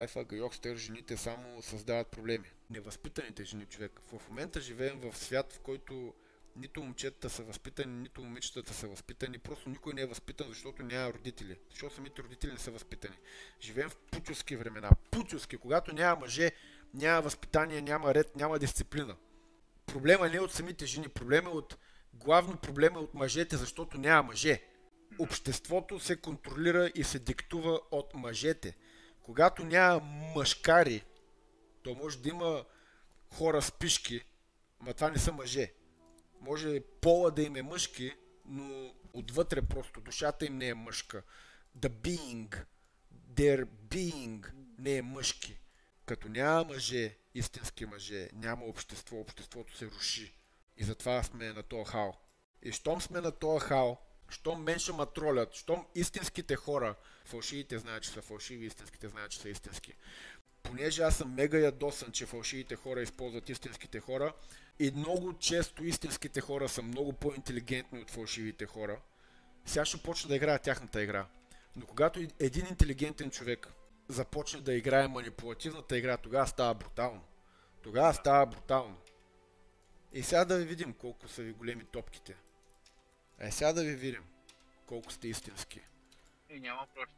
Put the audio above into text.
Лайфа Гайокстър, жените само създават проблеми. Невъзпитаните жени, човек. В момента живеем в свят, в който нито момчетата са възпитани, нито момичетата са възпитани. Просто никой не е възпитан, защото няма родители. Защото самите родители не са възпитани. Живеем в путевски времена. Путевски, когато няма мъже, няма възпитание, няма ред, няма дисциплина. Проблема не е от самите жени, главно проблема е от мъжете, защото няма мъже. Обществото се контролира и се диктува от мъжете. Когато няма мъжкари, то може да има хора с пишки, но това не са мъже. Може пола да им е мъжки, но отвътре просто душата им не е мъжка. Their being не е мъжки. Като няма мъже, истински мъже, няма общество, обществото се руши. И затова сме на този хал. И щом сме на този хал, щом мен ще ма тролят, щом истинските хора, фалшивите знаят, че са фалшиви, истинските знаят, че са истински. Понеже аз съм мега ядосан, че фалшивите хора използват истинските хора и много често истинските хора са много по-интелигентни от фалшивите хора, сега ще почна да играя тяхната игра. Но когато един интелигентен човек започне да играе манипулативната игра, тогава става брутално. Тогава става брутално. И сега да ви видим колко са ви големи топките. Сега да ви видим колко сте истински. И няма просто.